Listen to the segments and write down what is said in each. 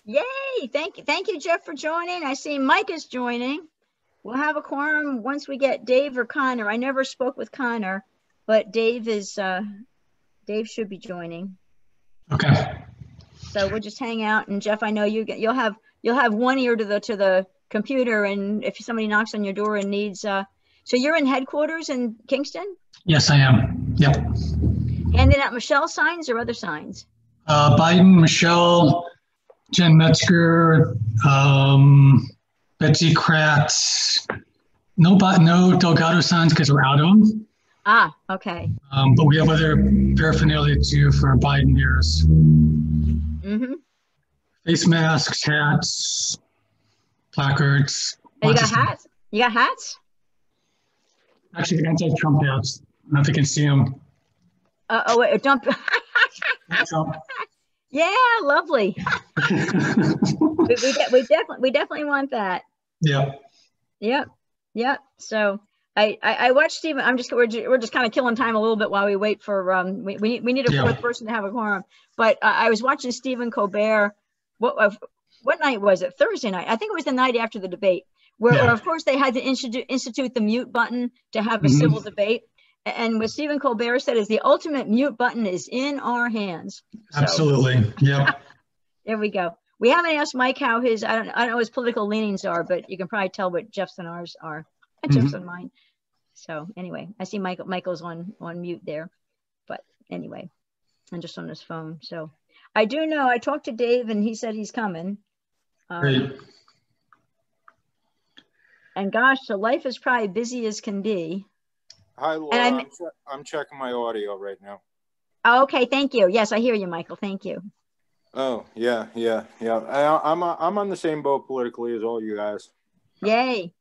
Yay! Thank you, Jeff, for joining. I see Mike is joining. We'll have a quorum once we get Dave or Connor. I never spoke with Connor, but Dave should be joining. Okay. So we'll just hang out. And Jeff, I know you'll have one ear to the computer, and if somebody knocks on your door and needs so you're in headquarters in Kingston? Yes, I am. Yep. Handing out Michelle signs or other signs? Biden, Michelle, Jen Metzger, Betsy Kratz. No Delgado signs because we're out of them. Ah, okay. But we have other paraphernalia too for Biden years. Mm-hmm. Face masks, hats, placards. You got hats? You got hats? Actually, the anti-Trump hats. I don't know if you can see them. Oh, wait, don't. Trump. Yeah, lovely. we definitely want that. Yeah. Yep. So I watched Stephen. We're just kind of killing time a little bit while we wait for we need a fourth person to have a quorum. But I was watching Stephen Colbert. What night was it? Thursday night. I think it was the night after the debate, where of course they had to institute the mute button to have a civil debate. And what Stephen Colbert said is the ultimate mute button is in our hands. So, absolutely. Yeah. There we go. We haven't asked Mike how his I don't know his political leanings are, but you can probably tell what Jeff's and ours are. Jeff's and mine. So anyway, I see Michael's on mute there, but anyway, and just on his phone. So I do know I talked to Dave and he said he's coming. Great. And gosh, so life is probably busy as can be. Hi, Laura. I'm checking my audio right now. Oh, okay, thank you. Yes, I hear you, Michael. Thank you. Oh, yeah. I'm on the same boat politically as all you guys. Yay.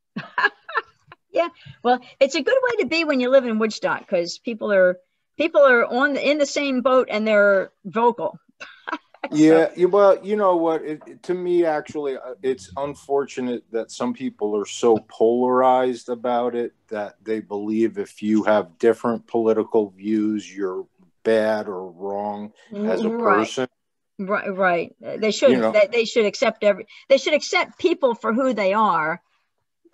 Yeah. Well, it's a good way to be when you live in Woodstock because people are in the same boat and they're vocal. Yeah. Well, you know what? To me, actually, it's unfortunate that some people are so polarized about it that they believe if you have different political views, you're bad or wrong as a person. Right. They should. They should accept They should accept people for who they are.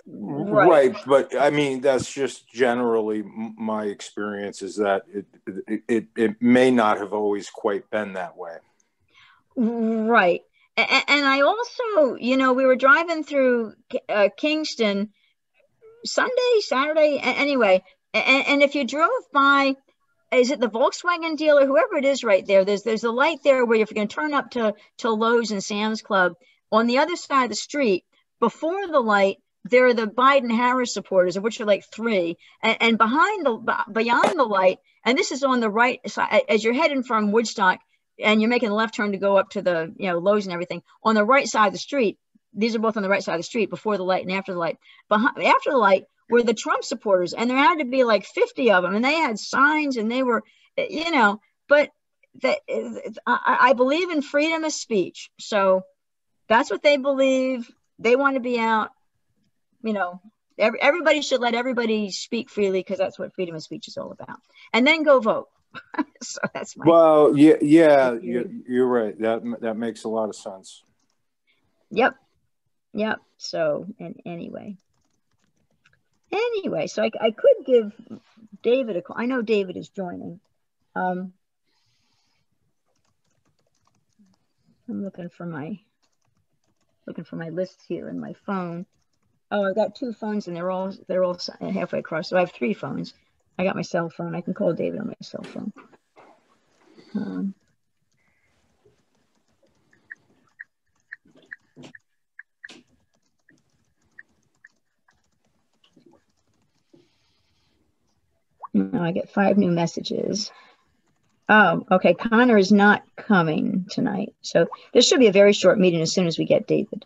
Right. But I mean, that's just generally my experience. Is that it may not have always quite been that way. Right. And I also, we were driving through Kingston Saturday, anyway. And if you drove by, is it the Volkswagen dealer, whoever it is right there, there's a light there where if you're going to turn up to Lowe's and Sam's Club, on the other side of the street, before the light, there are the Biden-Harris supporters, of which are like 3. And beyond the light, and this is on the right side, as you're heading from Woodstock, and you're making a left turn to go up to the Lowe's and everything, on the right side of the street, these are both on the right side of the street, before the light and after the light. After the light were the Trump supporters, and there had to be like 50 of them, and they had signs, and they were, but I believe in freedom of speech. So that's what they believe. They want to be out. Everybody should let everybody speak freely because that's what freedom of speech is all about. And then go vote. So that's my. Well, yeah, you're right. That makes a lot of sense. Yep. So, and anyway, so I could give David a call. I know David is joining. I'm looking for my list here in my phone. Oh, I've got 2 phones and they're all halfway across. So I have 3 phones. I got my cell phone. I can call David on my cell phone. Now I get 5 new messages. Oh, okay. Connor is not coming tonight. So this should be a very short meeting as soon as we get David.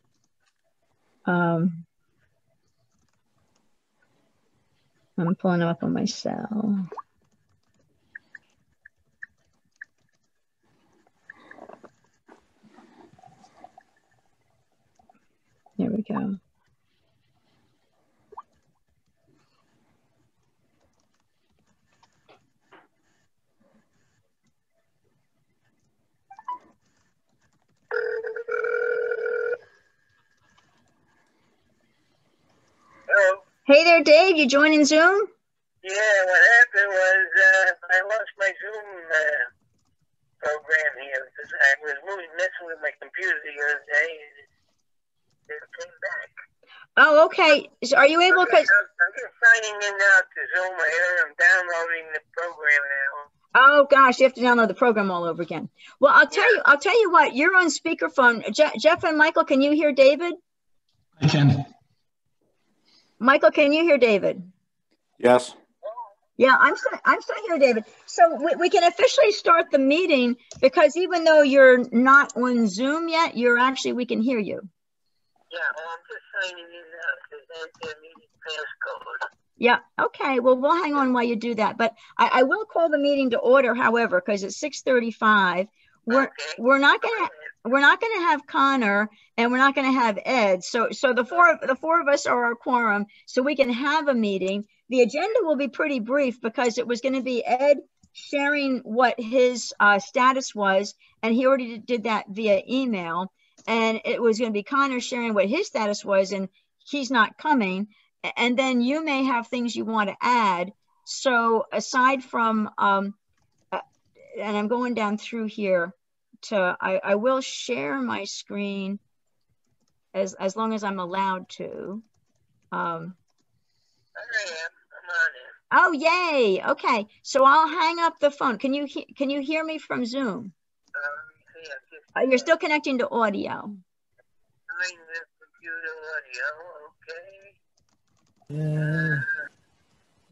I'm pulling him up on my cell. There we go. Hey there, Dave. You joining Zoom? Yeah, what happened was I lost my Zoom program here because I was messing with my computer the other day and it came back. Oh, okay. So are you able? I'm just signing in now to Zoom here. I'm downloading the program now. Oh gosh, you have to download the program all over again. Well, I'll tell you what. You're on speakerphone. Jeff and Michael, can you hear David? I can. Michael, can you hear David? Yes. Yeah, I'm still here, David. So we can officially start the meeting because even though you're not on Zoom yet, we can hear you. Yeah, I'm just signing in now to enter meeting passcode. Yeah. Okay. Well, we'll hang on while you do that, but I will call the meeting to order. However, because it's 6:35, we're not gonna have Connor and we're not gonna have Ed. So the four of us are our quorum, so we can have a meeting. The agenda will be pretty brief because it was going to be Ed sharing what his status was, and he already did that via email. And it was going to be Connor sharing what his status was, and he's not coming. And then you may have things you want to add. So aside from, and I'm going down through here I will share my screen as long as I'm allowed to. I'm on it. Oh, yay. Okay. So I'll hang up the phone. Can you hear me from Zoom? You're still connecting to audio.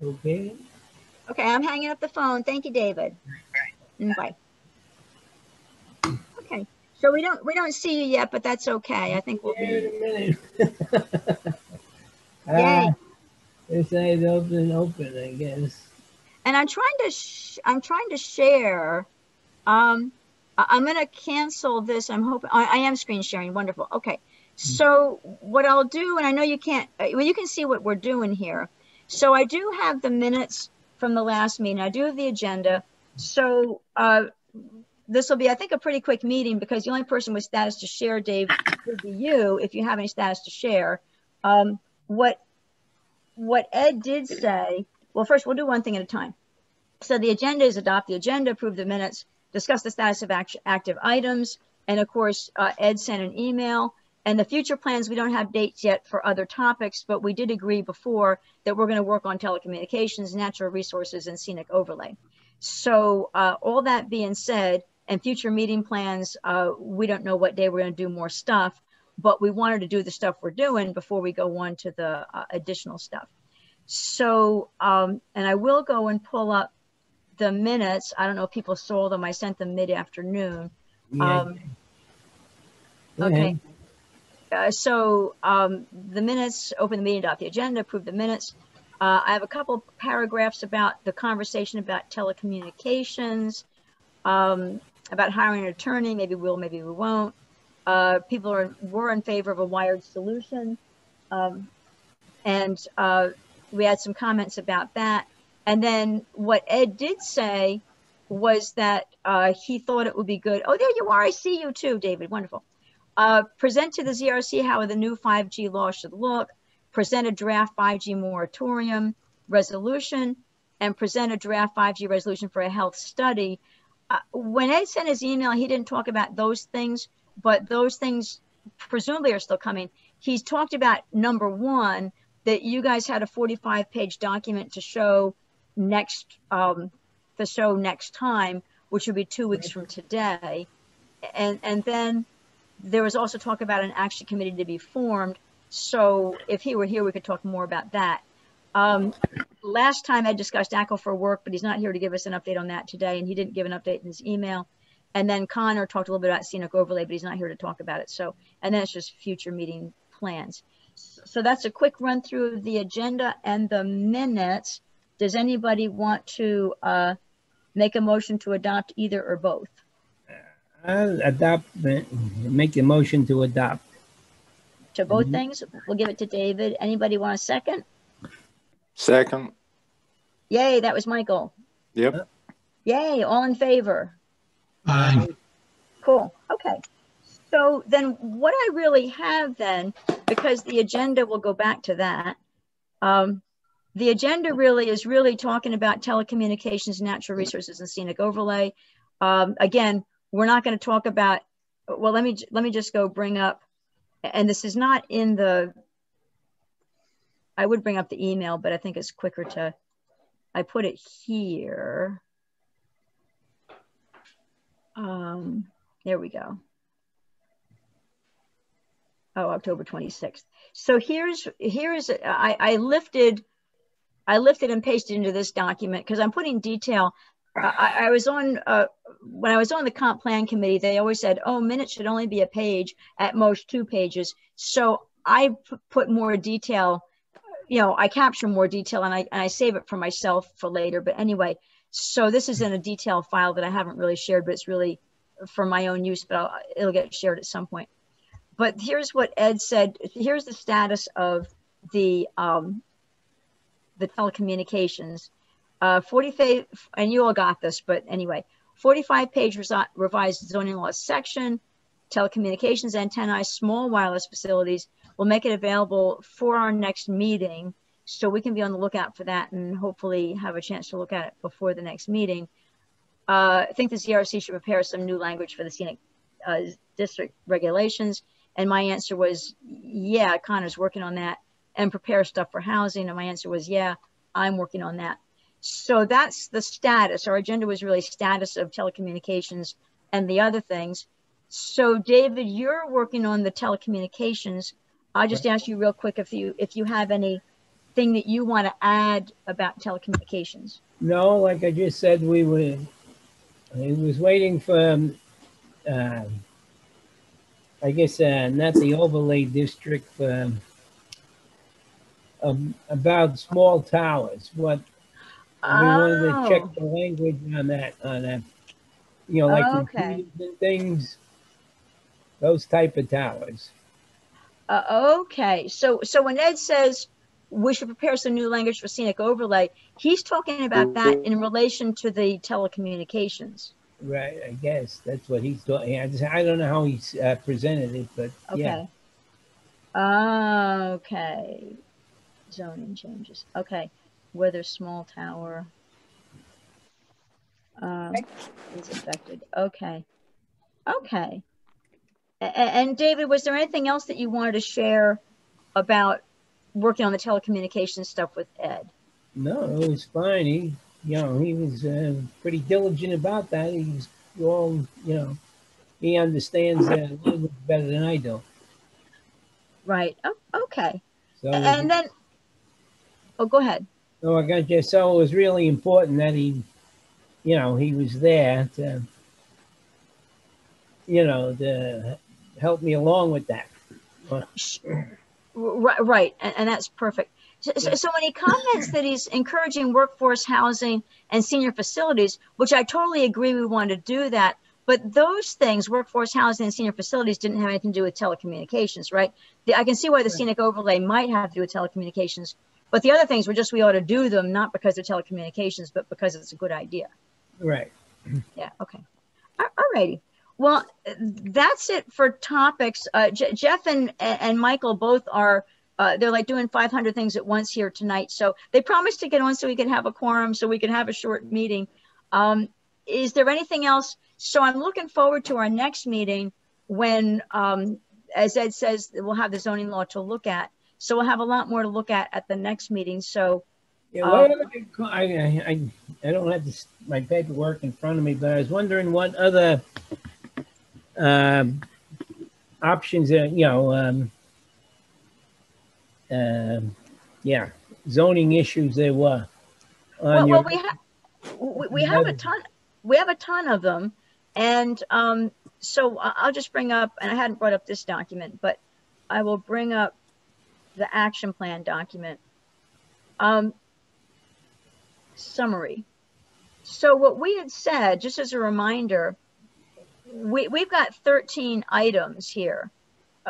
Okay. Okay, I'm hanging up the phone. Thank you, David. Bye. Okay. So we don't see you yet, but that's okay. I think we'll be in a minute. Yay. This ain't open, I guess. And I'm trying to share. I'm going to cancel this. I'm hoping I am screen sharing. Wonderful. Okay. So what I'll do, and I know you can't, well, you can see what we're doing here. So I do have the minutes from the last meeting. I do have the agenda. So this will be, I think, a pretty quick meeting because the only person with status to share, Dave, would be you if you have any status to share. What Ed did say, well, first we'll do one thing at a time. So the agenda is adopt the agenda, approve the minutes, discuss the status of active items. And of course, Ed sent an email. And the future plans, we don't have dates yet for other topics, but we did agree before that we're going to work on telecommunications, natural resources, and scenic overlay. So all that being said, and future meeting plans, we don't know what day we're going to do more stuff, but we wanted to do the stuff we're doing before we go on to the additional stuff. So, and I will go and pull up the minutes. I don't know if people saw them. I sent them mid-afternoon. Yeah. Okay. So the minutes, open the meeting, adopt the agenda, approve the minutes. I have a couple paragraphs about the conversation about telecommunications, about hiring an attorney. Maybe we'll, maybe we won't. People were in favor of a wired solution. And we had some comments about that. And then what Ed did say was that he thought it would be good. Oh, there you are. I see you too, David. Wonderful. Present to the ZRC how the new 5G law should look, present a draft 5G moratorium resolution, and present a draft 5G resolution for a health study. When Ed sent his email, he didn't talk about those things, but those things presumably are still coming. He's talked about number one, that you guys had a 45-page document to show next time, which would be 2 weeks from today. And then there was also talk about an action committee to be formed. So if he were here, we could talk more about that. Last time I discussed Aquifer work, but he's not here to give us an update on that today. And he didn't give an update in his email. And then Connor talked a little bit about scenic overlay, but he's not here to talk about it. So, and then it's just future meeting plans. So that's a quick run through of the agenda and the minutes. Does anybody want to make a motion to adopt either or both? I'll make a motion to adopt. To both things? We'll give it to David. Anybody want a second? Second. Yay, that was Michael. Yep. Yay, all in favor? Aye. Cool. Okay. So then what I really have then, because the agenda will go back to that, The agenda really is talking about telecommunications, natural resources, and scenic overlay. Again, we're not going to talk about, well, let me just go bring up, and this is not in the, I would bring up the email, but I think it's quicker to, I put it here. There we go. Oh, October 26th. So here's I lifted and pasted into this document because I'm putting detail. I was on, when I was on the comp plan committee, they always said, oh, minutes should only be a page, at most 2 pages. So I put more detail, you know, I capture more detail, and I save it for myself for later. But anyway, so this is in a detail file that I haven't really shared, but it's really for my own use, but it'll get shared at some point. But here's what Ed said. Here's the status of the telecommunications. 45, and you all got this, but anyway, 45-page revised zoning law section, telecommunications antennae, small wireless facilities. We'll make it available for our next meeting, so we can be on the lookout for that and hopefully have a chance to look at it before the next meeting. I think the CRC should prepare some new language for the scenic district regulations. And my answer was, yeah, Connor's working on that, and prepare stuff for housing. And my answer was, yeah, I'm working on that. So that's the status. Our agenda was really status of telecommunications and the other things. So David, you're working on the telecommunications. I'll just ask you real quick if you have anything that you want to add about telecommunications. No, like I just said, I was waiting for, I guess, not the overlay district, about small towers. What we wanted to check the language on that, you know, like repeaters and things, those type of towers. Okay, so when Ed says we should prepare some new language for scenic overlay, he's talking about that in relation to the telecommunications. Right, I guess that's what he's talking. I don't know how he's presented it, but okay. Yeah. Okay. Zoning changes. Okay. Whether small tower is affected. Okay. Okay. And David, was there anything else that you wanted to share about working on the telecommunications stuff with Ed? No, it was fine. He was pretty diligent about that. He's all, you know, he understands language better than I do. Right. Oh, okay. So, and then, oh, go ahead. So I got you. So it was really important that he, you know, he was there to, you know, to help me along with that. Right. And that's perfect. So when he comments that he's encouraging workforce housing and senior facilities, which I totally agree we want to do that, but those things, workforce housing and senior facilities, didn't have anything to do with telecommunications, right? I can see why the scenic overlay might have to do with telecommunications, but the other things were just we ought to do them, not because of telecommunications, but because it's a good idea. Right. Yeah, okay. All righty. Well, that's it for topics. Jeff and Michael both are, they're like doing 500 things at once here tonight. So they promised to get on so we could have a quorum, so we could have a short meeting. Is there anything else? So I'm looking forward to our next meeting when, as Ed says, we'll have the zoning law to look at. So we'll have a lot more to look at the next meeting. So yeah, I don't have this, my paperwork in front of me, but I was wondering what other options, you know, yeah, zoning issues there were. Well, we have a ton. We have a ton of them, and so I'll just bring up. And I hadn't brought up this document, but I will bring up the action plan document. Summary. So what we had said, just as a reminder, we've got 13 items here.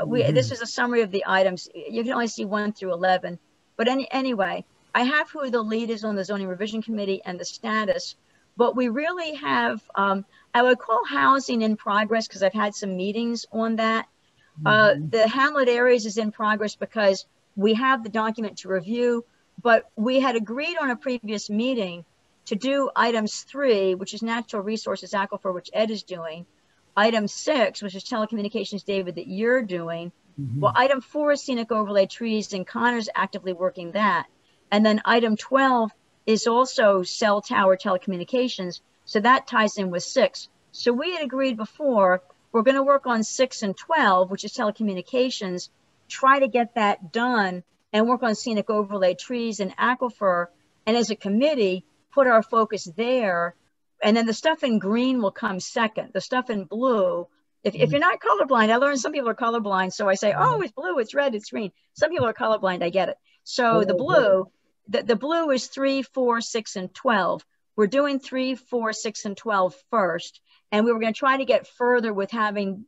This is a summary of the items. You can only see 1 through 11. But anyway, I have who the lead is on the zoning revision committee and the status. But we really have, I would call housing in progress because I've had some meetings on that. The Hamlet areas is in progress because we have the document to review. but we had agreed on a previous meeting to do items 3, which is natural resources aquifer, which Ed is doing. Item 6, which is telecommunications, David, that you're doing. Well, item 4 is scenic overlay trees, and Connor's actively working that. And then item 12 is also cell tower telecommunications. So that ties in with 6. So we had agreed before, we're going to work on 6 and 12, which is telecommunications, try to get that done and work on scenic overlay trees and aquifer. And as a committee, put our focus there. And then the stuff in green will come second. The stuff in blue, if you're not colorblind, I learned some people are colorblind. So I say, oh, it's blue, it's red, it's green. Some people are colorblind, I get it. So the blue, the blue is 3, 4, 6, and 12. We're doing 3, 4, 6, and 12 first. And we were going to try to get further with having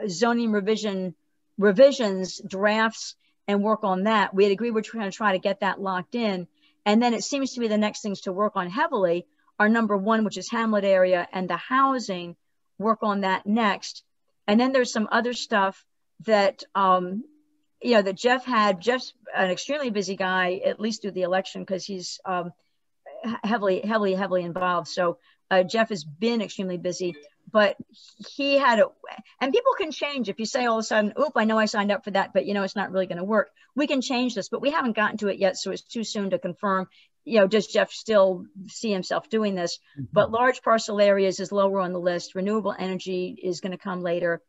zoning revisions, drafts, and work on that. We had agreed we're going to try to get that locked in. And then it seems to be the next things to work on heavily are number 1, which is Hamlet area, and the housing, work on that next. And then there's some other stuff that, that Jeff had. Jeff's an extremely busy guy, at least through the election, because he's heavily involved. So Jeff has been extremely busy, but he had and people can change. If you say all of a sudden, oop, I know I signed up for that, but it's not really going to work. We can change this, but we haven't gotten to it yet. So it's too soon to confirm, does Jeff still see himself doing this? But large parcel areas is lower on the list. Renewable energy is going to come later.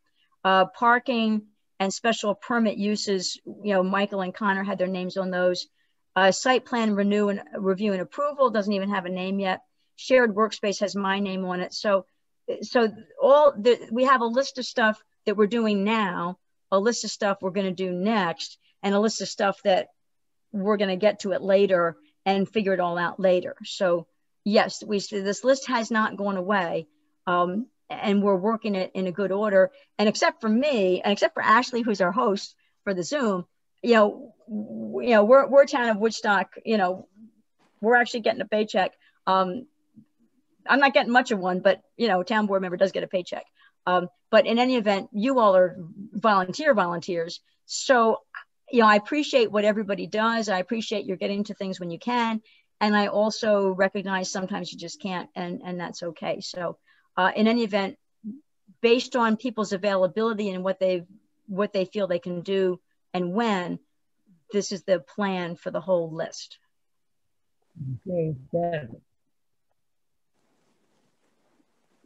Parking and special permit uses, Michael and Connor had their names on those. Site plan review and approval doesn't even have a name yet. Shared workspace has my name on it. So we have a list of stuff that we're doing now, a list of stuff we're going to do next, and a list of stuff that we're going to get to it later and figure it all out later. So yes, this list has not gone away, and we're working it in a good order. And except for me, and except for Ashley, who's our host for the Zoom, we're town of Woodstock. We're actually getting a paycheck. I'm not getting much of one, but town board member does get a paycheck. But in any event, you all are volunteers. So, I appreciate what everybody does. I appreciate you're getting to things when you can. And I also recognize sometimes you just can't, and that's okay. So in any event, based on people's availability and what they feel they can do and when, this is the plan for the whole list. Okay,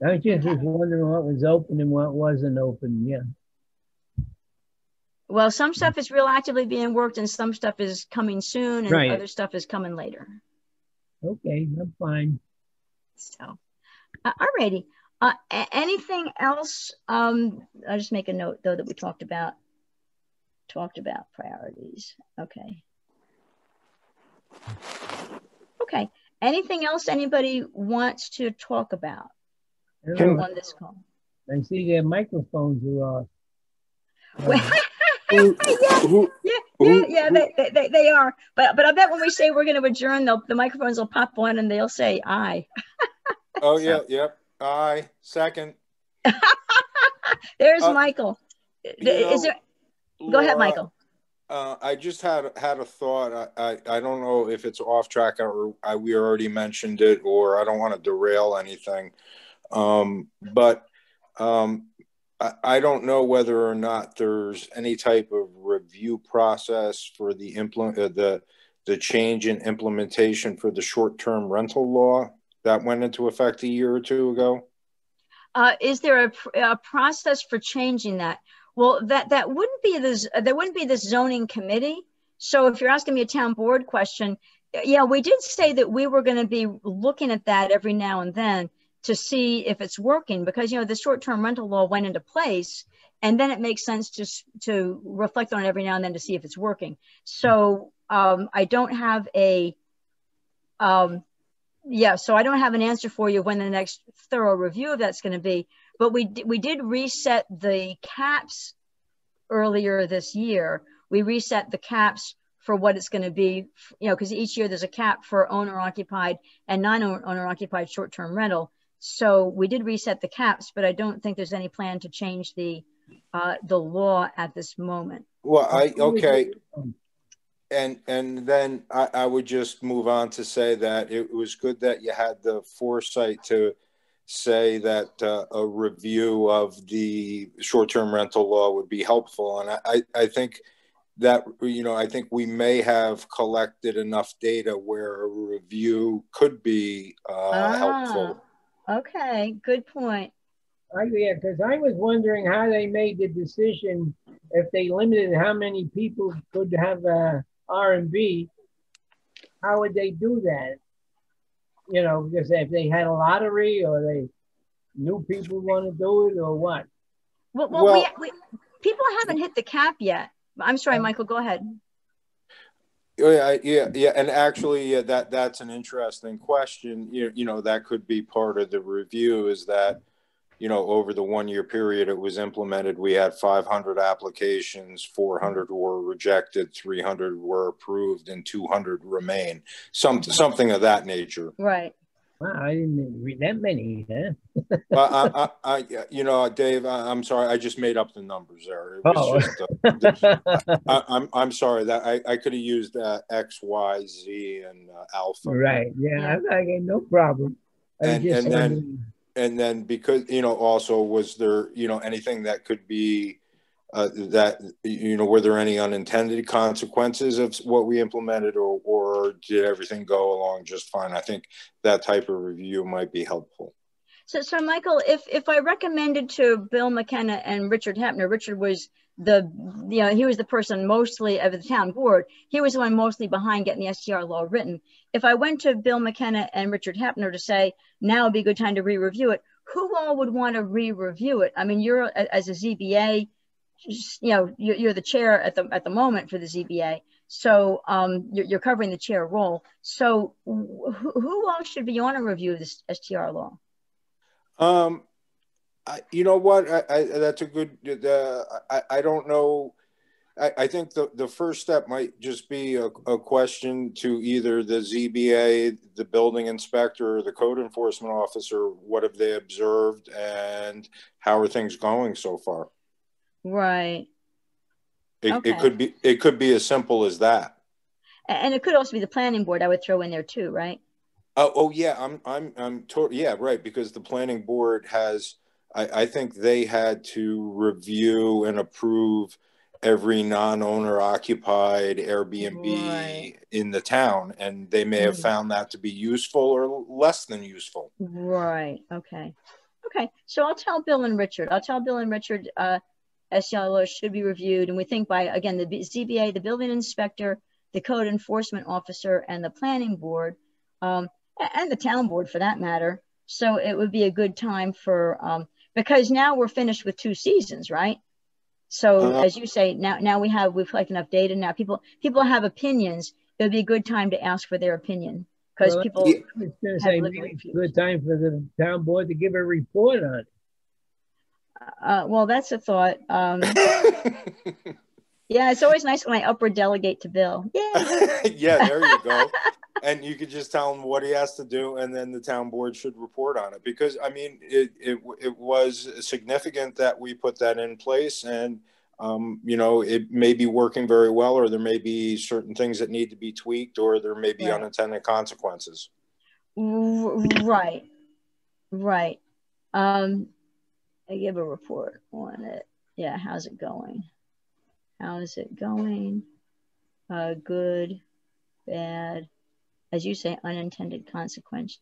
I was just wondering what was open and what wasn't open. Yeah. Well, some stuff is real actively being worked, and some stuff is coming soon, and other stuff is coming later. Okay, I'm fine. So, alrighty. Anything else? I'll just make a note though that we talked about priorities. Okay. Okay. Anything else anybody wants to talk about on this call? I see their microphones are off. Yeah, they are. But I bet when we say we're going to adjourn, the microphones will pop on and they'll say aye. Oh, yeah, yep. Aye. Second. There's Michael. Is there? Go ahead, Michael. I just had a thought. I don't know if it's off track or we already mentioned it, or I don't want to derail anything. But I don't know whether or not there's any type of review process for the change in implementation for the short-term rental law that went into effect a year or two ago. Is there a process for changing that? Well, that wouldn't be this zoning committee. So if you're asking me a town board question, yeah, we did say that we were going to be looking at that every now and then to see if it's working, because the short-term rental law went into place, and then it makes sense to reflect on it every now and then to see if it's working. So I don't have so I don't have an answer for you when the next thorough review of that's going to be. But we did reset the caps earlier this year. We reset the caps for what it's going to be, because each year there's a cap for owner-occupied and non-owner-occupied short-term rental. So we did reset the caps, but I don't think there's any plan to change the law at this moment. Well, okay. and then I would just move on to say that it was good that you had the foresight to say that a review of the short-term rental law would be helpful. And I think that, I think we may have collected enough data where a review could be helpful. Okay, good point. Yeah, because I was wondering how they made the decision if they limited how many people could have a R&B. How would they do that? Because if they had a lottery or they knew people want to do it or what? Well, people haven't hit the cap yet. I'm sorry, Michael, go ahead. Yeah. And actually, that's an interesting question. That could be part of the review, is that, over the 1 year period it was implemented, we had 500 applications, 400 were rejected, 300 were approved, and 200 remain. Something of that nature. Right. Wow, I didn't read that many, huh? Dave, I'm sorry, I just made up the numbers there. It was I'm sorry that I could have used X, Y, Z, and alpha. Right. Yeah. Okay, no problem. And then because, also, was there, anything that could be were there any unintended consequences of what we implemented, or did everything go along just fine? I think that type of review might be helpful. So Michael, if I recommended to Bill McKenna and Richard Hepner, Richard was he was the person mostly of the town board. He was the one mostly behind getting the STR law written. If I went to Bill McKenna and Richard Hepner to say, now would be a good time to re-review it, who all would want to re-review it? I mean, you're, as a ZBA, you're the chair at the moment for the ZBA. So you're covering the chair role. So who else should be on a review of this STR law? You know what? That's a good. I don't know. I think the first step might just be a question to either the ZBA, the building inspector, or the code enforcement officer. What have they observed, and how are things going so far? Right. It could be as simple as that. And it could also be the planning board. I would throw in there too, right? Oh yeah, yeah, right. Because the planning board has. I think they had to review and approve every non-owner occupied Airbnb in the town, and they may have found that to be useful or less than useful. Right. Okay. So I'll tell Bill and Richard. STR law should be reviewed, and we think by, again, the ZBA, the building inspector, the code enforcement officer, and the planning board, and the town board for that matter. So it would be a good time for because now we're finished with 2 seasons, right? So as you say, now we've collected enough data. Now people have opinions. It would be a good time to ask for their opinion, because people. I was going to say maybe it's a good time for the town board to give a report on it. Well, that's a thought. Yeah, it's always nice when I upward delegate to Bill. Yeah. Yeah, there you go. And you could just tell him what he has to do, and then the town board should report on it. Because, I mean, it was significant that we put that in place, and, it may be working very well, or there may be certain things that need to be tweaked, or there may be unintended consequences. Right. I give a report on it. Yeah, how's it going? Good, bad. As you say, unintended consequences.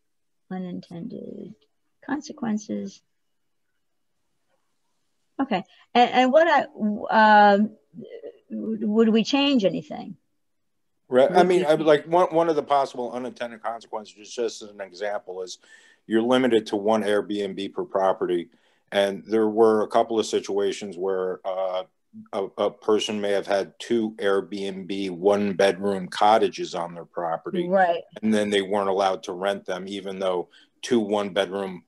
Okay, and what would we change anything? Right. I mean, like one of the possible unintended consequences, just as an example, is you're limited to 1 Airbnb per property, and there were a couple of situations where a person may have had 2 Airbnb 1-bedroom cottages on their property, right? And then they weren't allowed to rent them, even though 2 1-bedroom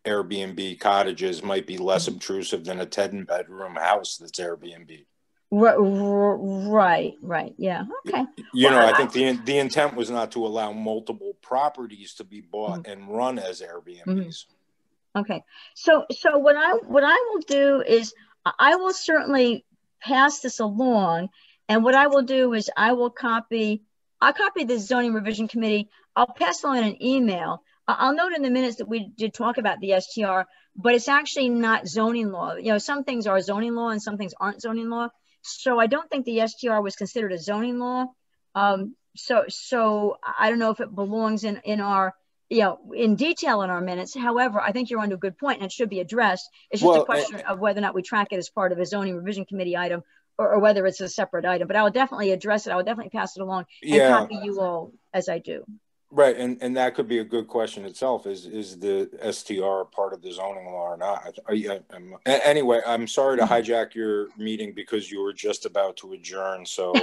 Airbnb cottages might be less obtrusive than a 10-bedroom house that's Airbnb. Right. Yeah. Okay. I think the intent was not to allow multiple properties to be bought and run as Airbnbs. Okay. So what I will do is I will certainly pass this along, And what I will do is I'll copy the zoning revision committee. I'll pass along an email. I'll note in the minutes that we did talk about the STR, but it's actually not zoning law. You know, some things are zoning law and some things aren't zoning law. So I don't think the STR was considered a zoning law. So I don't know if it belongs in our, you know, in detail in our minutes. However, I think you're on to a good point and it should be addressed. It's just a question of whether or not we track it as part of a zoning revision committee item or whether it's a separate item. But I will definitely address it. I will definitely pass it along and copy you all as I do. Right, and that could be a good question itself. Is the STR part of the zoning law or not? Anyway, I'm sorry to hijack your meeting because you were just about to adjourn. So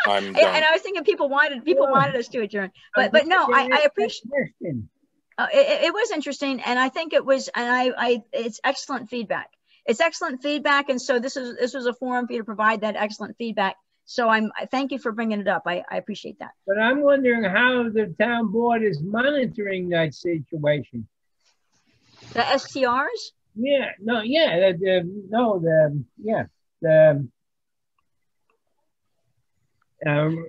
I'm done. And I was thinking people wanted us to adjourn, but no, I appreciate. It was interesting, and I think it was, and it's excellent feedback. It's excellent feedback, and so this was a forum for you to provide that excellent feedback. So I thank you for bringing it up. I appreciate that. But I'm wondering how the town board is monitoring that situation. The STRs? Yeah, no, yeah, the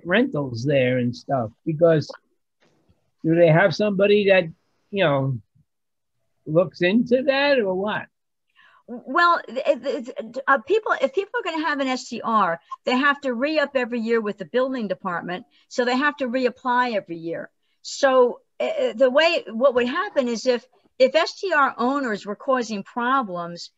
rentals there and stuff. Because do they have somebody that, you know, looks into that or what? Well, if people are going to have an STR, they have to re-up every year with the building department. So they have to reapply every year. So what would happen is if STR owners were causing problems,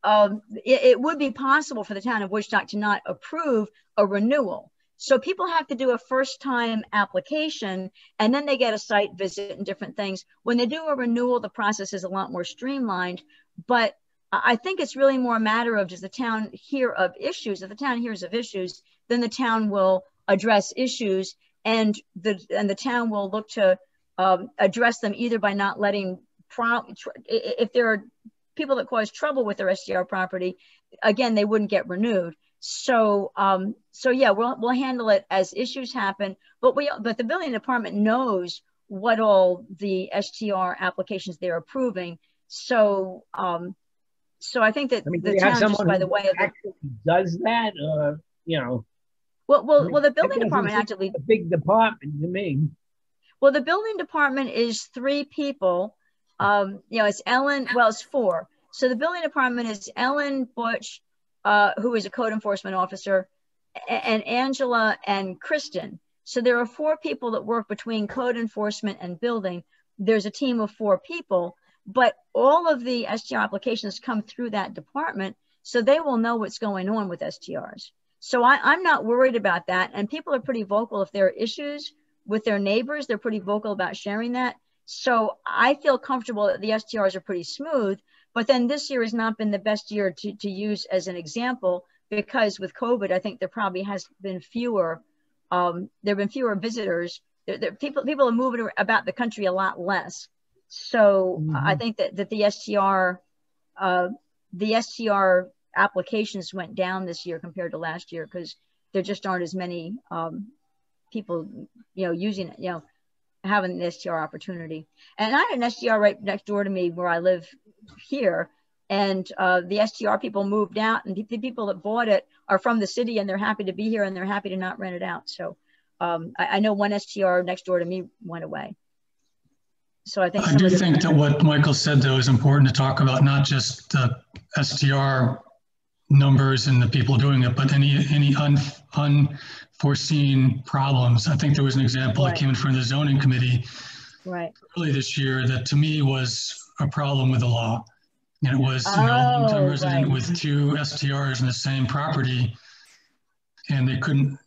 it would be possible for the town of Woodstock to not approve a renewal. So people have to do a first-time application, and then they get a site visit and different things. When they do a renewal, the process is a lot more streamlined. But I think it's really more a matter of, does the town hear of issues? If the town hears of issues, then the town will address issues, and the town will look to address them either by not letting, if there are people that cause trouble with their STR property, again, they wouldn't get renewed. So yeah, we'll handle it as issues happen, but the building department knows what all the STR applications they're approving. So I think that the town, just by the way of actually does that, you know. Well, the building department actually a big department to me. Well, the building department is 3 people. You know, it's Ellen. Well, it's 4. So the building department is Ellen Butch, who is a code enforcement officer, and Angela and Kristen. So there are 4 people that work between code enforcement and building. There's a team of 4 people. But all of the STR applications come through that department, so they will know what's going on with STRs. So I'm not worried about that. And people are pretty vocal. If there are issues with their neighbors, they're pretty vocal about sharing that. So I feel comfortable that the STRs are pretty smooth. But then this year has not been the best year to use as an example, because with COVID, I think there probably has been fewer. There have been fewer visitors. People are moving about the country a lot less. So I think that the STR applications went down this year compared to last year, because there just aren't as many people, you know, using it, you know, having an STR opportunity. And I had an STR right next door to me where I live here, and the STR people moved out, and the people that bought it are from the city, and they're happy to be here, and they're happy to not rent it out. So I know one STR next door to me went away. So I think do think that what Michael said, though, is important to talk about, not just the STR numbers and the people doing it, but any unforeseen problems. I think there was an example that came in front of the zoning committee early this year that to me was a problem with the law. And it was you know, a long-term resident with 2 STRs in the same property, and they couldn't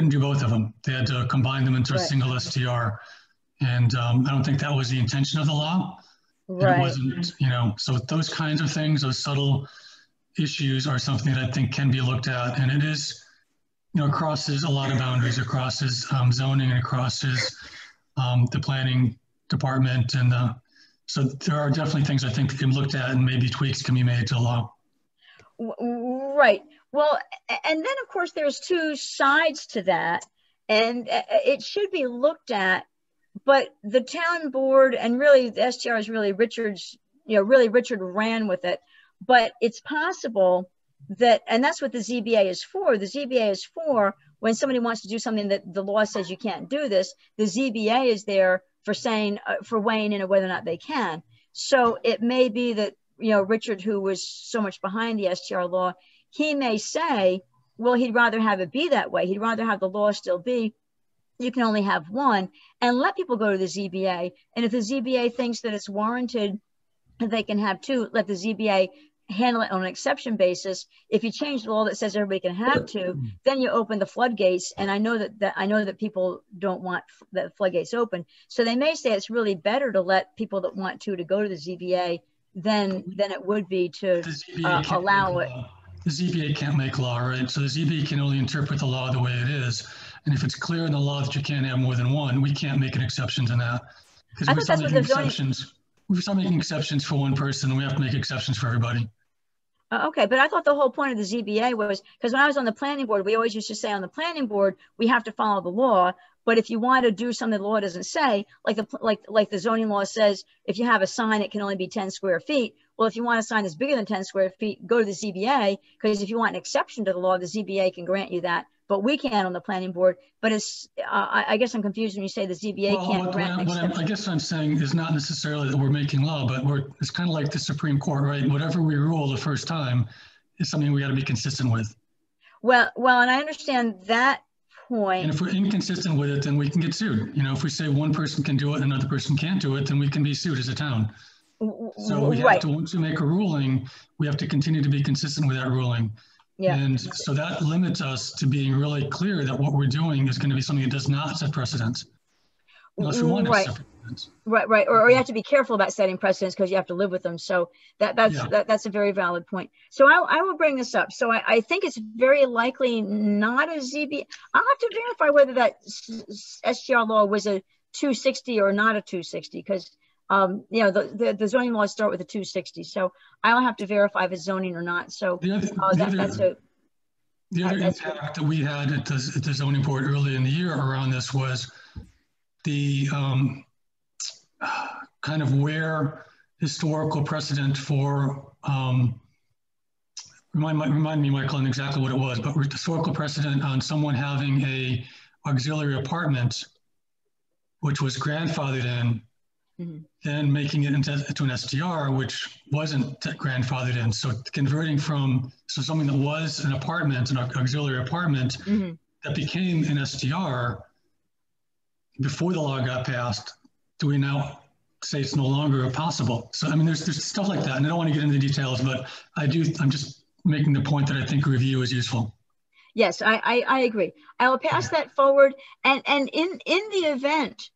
do both of them. They had to combine them into a single STR. And I don't think that was the intention of the law. It wasn't, you know, so those kinds of things, those subtle issues are something that I think can be looked at. And it is, you know, crosses a lot of boundaries. It crosses zoning, and it crosses the planning department. And so there are definitely things I think that can be looked at, and maybe tweaks can be made to the law. Right. Well, and then of course there's 2 sides to that, and it should be looked at. But the town board, and really the STR is really Richard ran with it. But it's possible that, and that's what the ZBA is for. The ZBA is for when somebody wants to do something that the law says you can't do this, the ZBA is there for saying, for weighing in on whether or not they can. So it may be that, you know, Richard, who was so much behind the STR law, he may say, well, he'd rather have it be that way. He'd rather have the law still be, you can only have one, and let people go to the ZBA. And if the ZBA thinks that it's warranted, they can have two, let the ZBA handle it on an exception basis. If you change the law that says everybody can have two, then you open the floodgates. And I know that people don't want the floodgates open. So they may say it's really better to let people that want to go to the ZBA than it would be to allow it. The ZBA can't make law, right? So the ZBA can only interpret the law the way it is. And if it's clear in the law that you can't have more than one, we can't make an exception to that. Because we start making exceptions for one person, we have to make exceptions for everybody. Okay, but I thought the whole point of the ZBA was, because when I was on the planning board, we always used to say on the planning board, we have to follow the law. But if you want to do something the law doesn't say, like the zoning law says, if you have a sign, it can only be 10 square feet. Well, if you want a sign that's bigger than 10 square feet, go to the ZBA, because if you want an exception to the law, the ZBA can grant you that. But we can't on the planning board. But it's, I guess I'm confused when you say the ZBA can't grant an exception. I guess what I'm saying is not necessarily that we're making law, but it's kind of like the Supreme Court, right? Whatever we rule the first time is something we got to be consistent with. Well, and I understand that point. And if we're inconsistent with it, then we can get sued. You know, if we say one person can do it and another person can't do it, then we can be sued as a town. So we have to, once we make a ruling, we have to continue to be consistent with that ruling. Yeah. And so that limits us to being really clear that what we're doing is going to be something that does not set precedents. Unless we want to set precedents. Right. Or you have to be careful about setting precedents because you have to live with them. So that's a very valid point. So I will bring this up. So I think it's very likely not a ZB. I'll have to verify whether that STR law was a 260 or not a 260, because you know, the zoning laws start with a 260. So I'll have to verify if it's zoning or not. So the other impact that we had at the zoning board early in the year around this was the kind of where historical precedent for, remind me, Michael, on exactly what it was, but historical precedent on someone having a auxiliary apartment, which was grandfathered in, then making it into an STR, which wasn't grandfathered in. So converting from something that was an apartment, an auxiliary apartment, that became an STR before the law got passed, do we now say it's no longer possible? So I mean, there's stuff like that, and I don't want to get into the details, but I'm just making the point that I think review is useful. Yes, I agree. I will pass that forward, and in the event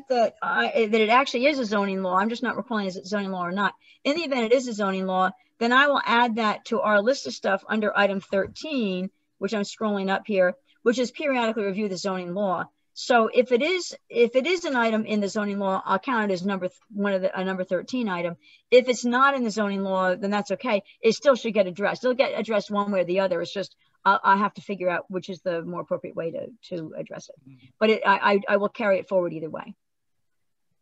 that it actually is a zoning law, I'm just not recalling is it zoning law or not. In the event it is a zoning law, then I will add that to our list of stuff under item 13, which I'm scrolling up here, which is periodically review the zoning law. So if it is an item in the zoning law, I'll count it as a number 13 item. If it's not in the zoning law, then that's okay. It still should get addressed. It'll get addressed one way or the other. It's just I have to figure out which is the more appropriate way to address it. But I will carry it forward either way.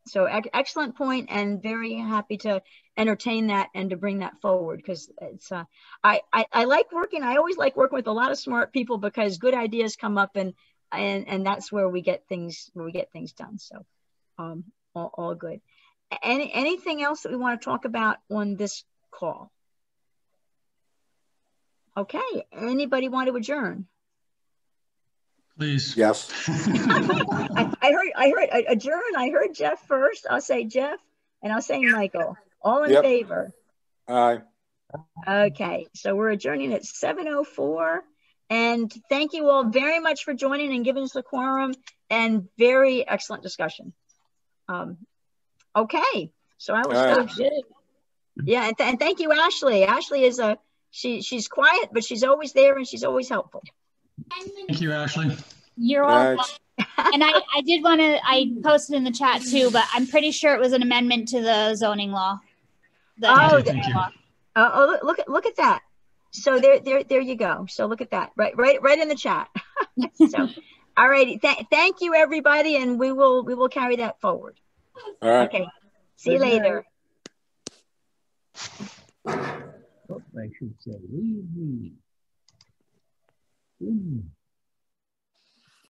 So excellent point, and very happy to entertain that and to bring that forward, because it's I like working. I always like working with a lot of smart people, because good ideas come up, and that's where we get things done. So all good. Anything else that we want to talk about on this call? Okay, anybody want to adjourn? Please. Yes. I heard adjourn. I heard Jeff first. I'll say Jeff, and I'll say Michael. All in favor? Aye. Okay, so we're adjourning at 7:04. And thank you all very much for joining and giving us the quorum, and very excellent discussion. Okay, so I will stop. Yeah, and thank you, Ashley. Ashley is she's quiet, but she's always there and she's always helpful. Thank you, Ashley. You're welcome. And I did want to, I posted in the chat too, but I'm pretty sure it was an amendment to the zoning law. Thank you. Look at that. So there you go. So look at that, right in the chat. So, all righty. Thank you, everybody, and we will carry that forward. All right. Okay. See you later. I should say, leave me.